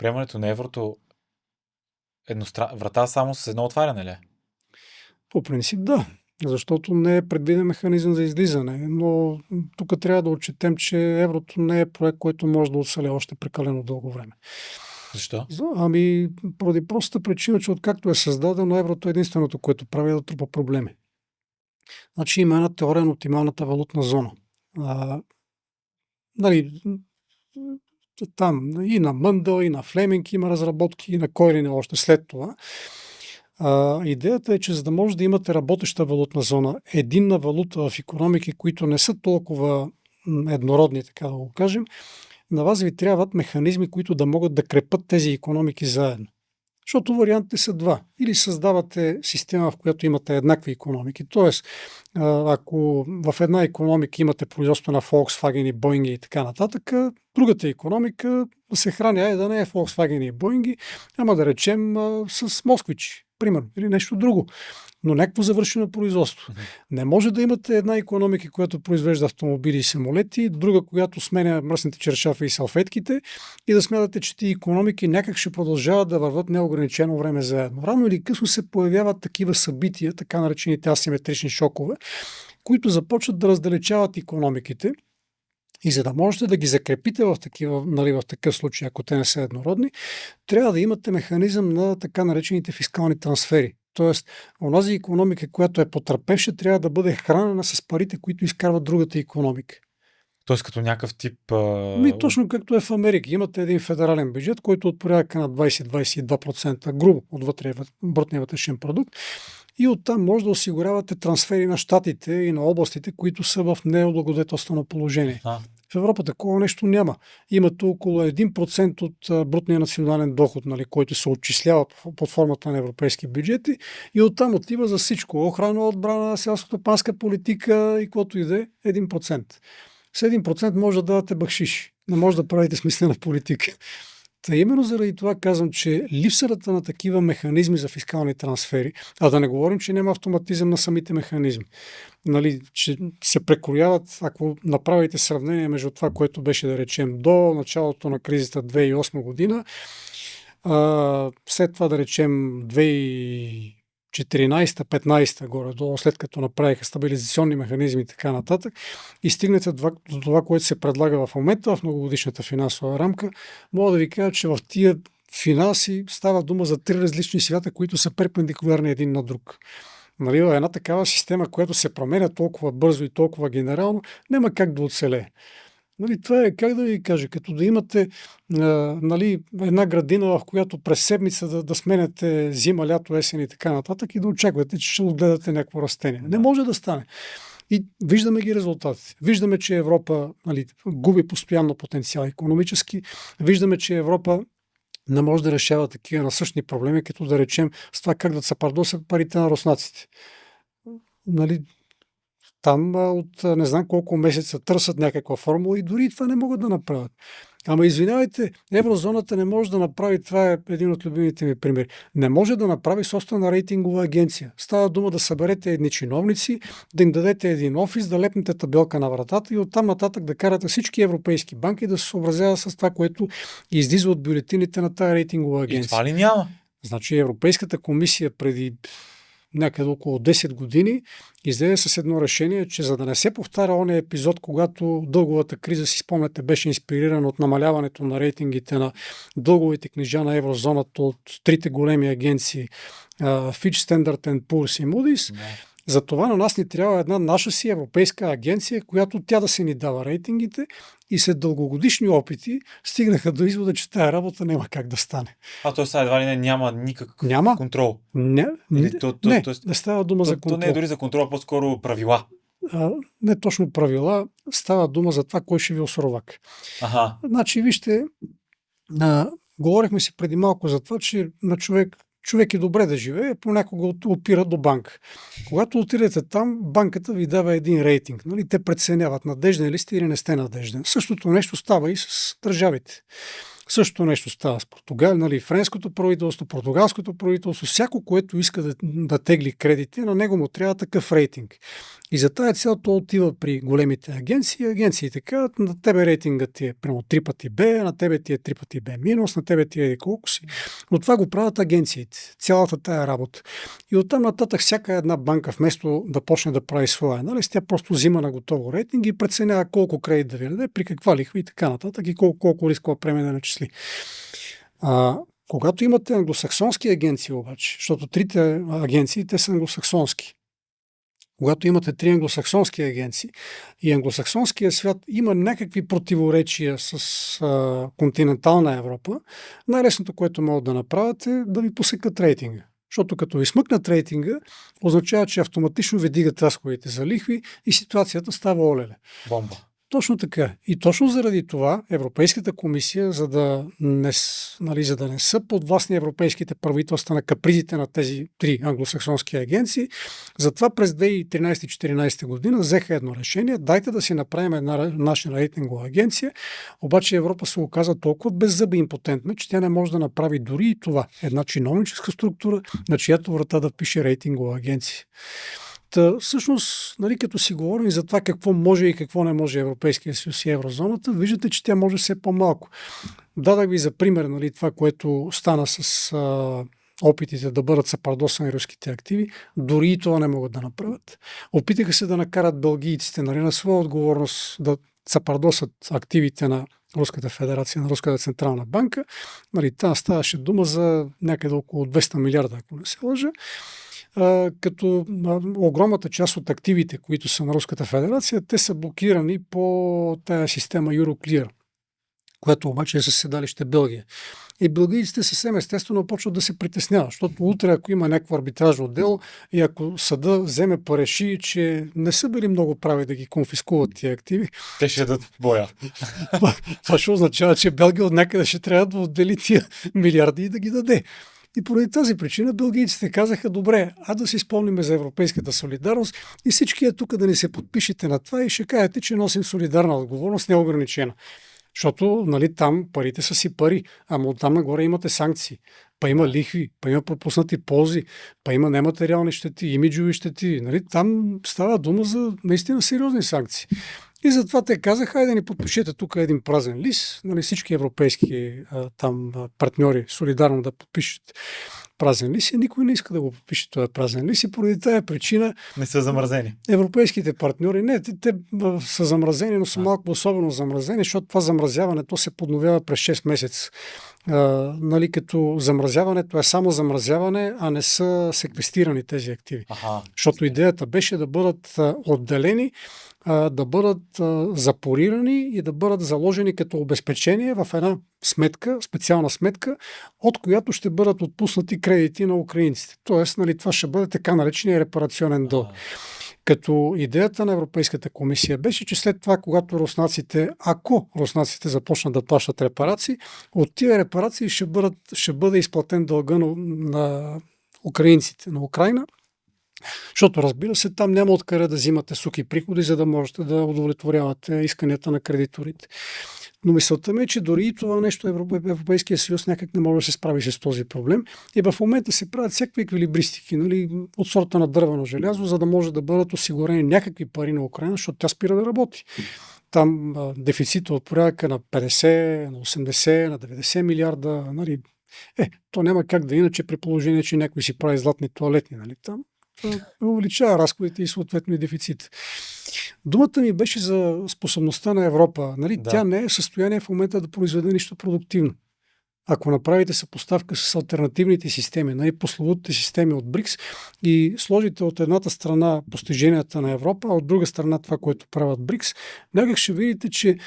приемането на еврото врата само с едно отваряне ли? По принцип да, защото не е предвиден механизъм за излизане, но тук трябва да отчетем, че еврото не е проект, който може да оцеле още прекалено дълго време. Защо? Ами, поради простата причина, че откакто е създадено, еврото е единственото, което прави да трупа проблеми. Значи има една теория на оптималната валутна зона. Нали, там и на Мъндъл, и на Флеминг има разработки, и на кой ли не още след това. Идеята е, че за да може да имате работеща валутна зона, единна валута в икономики, които не са толкова еднородни, така да го кажем, на вас ви трябват механизми, които да могат да крепат тези икономики заедно. Защото вариантите са два. Или създавате система, в която имате еднакви икономики. Тоест, ако в една икономика имате производство на Volkswagen и Boeing и така нататък, другата икономика да се храни, да не е Volkswagen и Boeing, ама да речем с москвичи, примерно, или нещо друго. Но някакво завършено производство. Не може да имате една икономика, която произвежда автомобили и самолети, друга, която сменя мръсните чершафи и салфетките и да смятате, че тези икономики някак ще продължават да върват неограничено време заедно. Рано или късно се появяват такива събития, така наречените асиметрични шокове, които започват да раздалечават икономиките. И за да можете да ги закрепите в такъв случай, ако те не са еднородни, трябва да имате механизъм на така наречените фискални трансфери. Тоест, онази икономика, която е потърпевша, трябва да бъде хранена с парите, които изкарват другата икономика. Тоест като някакъв тип... Точно както е в Америка. Имате един федерален бюджет, който от порядъка на 20-22% грубо от брутния вътрешен продукт. И оттам може да осигурявате трансфери на щатите и на областите, които са в необлагодетелствено положение. В Европа такова нещо няма. Имате около 1% от брутния национален доход, който се отчислява под формата на европейски бюджети и оттам отива за всичко. Охрана, отбрана, селскостопанска политика и каквото и да е 1%. С 1% може да давате бакшиш. Не може да правите смислена политика. Та именно заради това казвам, че липсата на такива механизми за фискални трансфери, а да не говорим, че няма автоматизъм на самите механизми, че се прекрояват, ако направите сравнение между това, което беше, да речем, до началото на кризата 2008 година, след това, да речем, 2014-15 горе-долу, след като направиха стабилизационни механизми и така нататък, и стигнете до това, което се предлага в момента в многогодишната финансова рамка, мога да ви кажа, че в тия финанси става дума за три различни свята, които са перпендикулярни един на друг. Една такава система, която се променя толкова бързо и толкова генерално, няма как да оцелее. Това е, как да ви кажа, като да имате една градина, в която през седмица да сменяте зима, лято, есен и така нататък и да очаквате, че ще отгледате някакво растение. Не може да стане. И виждаме ги резултатите. Виждаме, че Европа губи постоянно потенциал икономически. Виждаме, че Европа не може да решава такива насъщни проблеми, като да речем с това как да се пардосят парите на руснаците. Там от не знам колко месеца търсят някаква формула и дори това не могат да направят. Ама извинявайте, еврозоната не може да направи, това е един от любимите ми примери, не може да направи собствена рейтингова агенция. Става дума да съберете едни чиновници, да им дадете един офис, да лепнете табелка на вратата и оттам нататък да карате всички европейски банки да се съобразяват с това, което излиза от бюлетините на тази рейтингова агенция. И това ли няма? Значи Европейската комисия преди някъде около 10 години излезе с едно решение, че за да не се повтаря ония епизод, когато дълговата криза, си спомняте, беше инспирирана от намаляването на рейтингите на дълговите книжа на еврозоната от трите големи агенции Fitch, Standard & Poor's и Moody's. За това на нас ни трябва една наша си европейска агенция, която тя да се ни дава рейтингите и след дългогодишни опити стигнаха до извода, че тая работа няма как да стане. Т.е. едва ли няма никакъв контрол? Не става дума за контрол. То не е дори за контрол, а по-скоро правила. Не точно правила, става дума за това, кой ще ви осровак. Значи, вижте, говорихме си преди малко за това, че на човек е добре да живее, понякога опира до банка. Когато отидете там, банката ви дава един рейтинг. Те преценяват надежден ли сте или не сте надежден. Същото нещо става и с държавите. Същото нещо става с Португалия, нали, френското правителство, португалското правителство, всяко, което иска да тегли кредити, на него му трябва такъв рейтинг. И за тази цел то отива при големите агенции. Агенциите казват, на тебе рейтингът ти е прямо 3 пъти Б, на тебе ти е 3 пъти Б минус, на тебе ти е колко си. Но това го правят агенциите. Цялата тая работа. И оттам нататък всяка една банка, вместо да почне да прави своя анализ, тя просто взима на готово рейтинг и преценява колко кредит да ви даде, при каква лихва и така нататък и колко рискова премия да начисли. Когато имате англосаксонски агенции обаче, защото трите агенции, те са англосаксонски. Когато имате 3 англосаксонски агенции и англосаксонския свят има някакви противоречия с континентална Европа, най-лесното, което могат да направят е да ви посекат рейтинга. Защото като ви смъкнат рейтинга, означава, че автоматично ви дигат разходите за лихви и ситуацията става олеле. Бомба. Точно така. И точно заради това Европейската комисия, за да не са подвластни европейските правителства на капризите на тези 3 англосаксонски агенции, затова през 2013-2014 година взеха едно решение, дайте да си направим една наша рейтингова агенция, обаче Европа се оказа толкова беззъба и импотентна, че тя не може да направи дори и това. Една чиновническа структура, на чиято врата да пише рейтингова агенция. Всъщност, нали, като си говорим за това какво може и какво не може Европейския съюз и еврозоната, виждате, че тя може все по-малко. Дадах ви за пример, нали, това, което стана с опитите да бъдат съпардосани руските активи, дори и това не могат да направят. Опитаха се да накарат белгийците, нали, на своя отговорност да съпардосат активите на Руската федерация, на Руската централна банка. Нали, там ставаше дума за някъде около 200 милиарда, ако не се лъжа. Като огромната част от активите, които са на Руската федерация, те са блокирани по тая система Euroclear, която обаче е със седалище Белгия. И белгийците съвсем естествено почват да се притесняват, защото утре, ако има някакво арбитражно дело и ако съда вземе пореши, че не са били много прави да ги конфискуват тия активи, те ще дадат боя. Това ще означава, че Белгия от някъде ще трябва да отдели тия милиарди и да ги даде. И поради тази причина белгийците казаха, добре, да си спомним за европейската солидарност и всички е тук да ни се подпишете на това и ще кажете, че носим солидарна отговорност, неограничена. Защото, нали, там парите са си пари, ама оттам нагоре имате санкции. Па има лихви, па има пропуснати ползи, па има нематериални щети, имиджови щети. Нали, там става дума за наистина сериозни санкции. И затова те казаха, хайде да ни подпишете тук един празен лист, нали, всички европейски партньори солидарно да подпишат празен лист и никой не иска да го подпише този празен лист и поради тази причина не са замразени. Европейските партньори, не, те са замразени, но са малко особено замразени, защото това замразяване, то се подновява през 6 месеца. Нали, като замразяването е само замразяване, а не са секвестирани тези активи. Защото идеята беше да бъдат отделени, да бъдат запорирани и да бъдат заложени като обезпечение в една сметка, специална сметка, от която ще бъдат отпуснати кредити на украинците. Тоест, нали, това ще бъде така наречения репарационен дълг. Като идеята на Европейската комисия беше, че след това, когато ако руснаците започнат да плащат репарации, от тия репарации ще бъде изплатен дълга на украинците, на Украйна. Защото, разбира се, там няма откъде да взимате суки приходи, за да можете да удовлетворявате исканията на кредиторите. Но мисълта ми е, че дори и това нещо Европейския съюз някак не може да се справи с този проблем. И в момента се правят всякакви еквилибристики, нали, от сорта на дървено желязо, за да може да бъдат осигурени някакви пари на Украйна, защото тя спира да работи. Там дефицита от порядъка на 50, на 80, на 90 милиарда. Нали. То няма как да иначе при положение, че някой си прави златни тоалетни. Нали, там. Увеличава разходите и съответно и дефицит. Думата ми беше за способността на Европа. Нали? Да. Тя не е в състояние в момента да произведе нищо продуктивно. Ако направите съпоставка с алтернативните системи, нали, прословутите системи от БРИКС и сложите от едната страна постиженията на Европа, а от друга страна това, което правят БРИКС, някак ще видите, че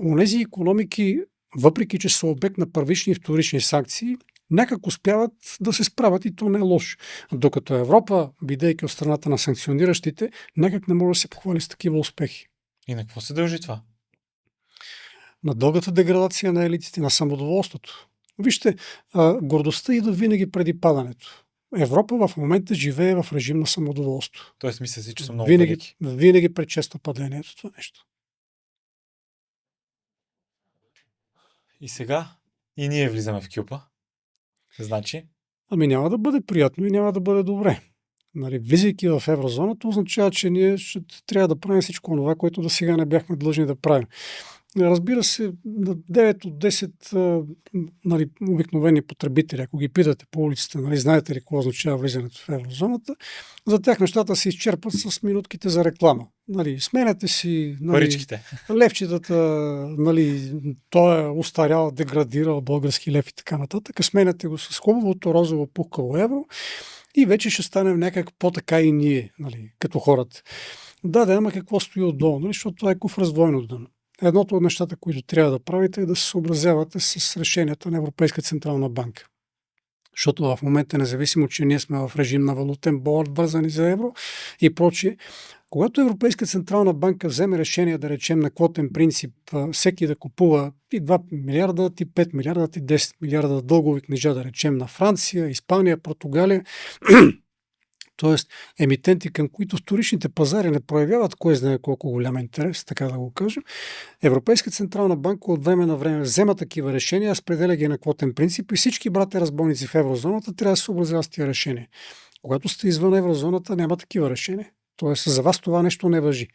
онези икономики, въпреки че са обект на първични и вторични санкции, някак успяват да се справят и то не е лошо. Докато Европа, бидейки от страната на санкциониращите, някак не може да се похвали с такива успехи. И на какво се дължи това? На дългата деградация на елитите, на самодоволството. Вижте, гордостта идва винаги преди падането. Европа в момента живее в режим на самодоволство. Тоест мисля си, че са много велики. Винаги предшества падението това нещо. И сега и ние влизаме в кюпа. Значи, Ами няма да бъде приятно и няма да бъде добре. Нали, влизайки в еврозоната, означава, че ние ще трябва да правим всичко това, което до сега не бяхме длъжни да правим. Разбира се, 9 от 10 нали, обикновени потребители, ако ги питате по улицата, нали, знаете ли какво означава влизането в еврозоната, за тях нещата се изчерпват с минутките за реклама. Нали, сменяте си паричките. левчетата, нали, той е устарял, деградирал български лев и така нататък. Сменяте го с хубавото розово пухкало евро и вече ще станем някак по-така и ние, нали, като хората. Да, ама какво стои отдолу, нали, защото това е куфар с двойно дъно. Едното от нещата, които трябва да правите, е да се съобразявате с решенията на Европейска централна банка. Защото в момента, независимо, че ние сме в режим на валутен борд, вързани за евро и прочие, когато Европейска централна банка вземе решение, да речем на квотен принцип, всеки да купува ти 2 милиарда, ти 5 милиарда, ти 10 милиарда дългови книжа, да речем на Франция, Испания, Португалия, т.е. емитенти, към които вторичните пазари не проявяват кой знае колко голям интерес, така да го кажем, Европейска централна банка от време на време взема такива решения, разпределя ги на квотен принцип и всички брати разбойници в еврозоната трябва да се съобразяват с тия решения. Когато сте извън еврозоната, няма такива решения. Тоест за вас това нещо не важи.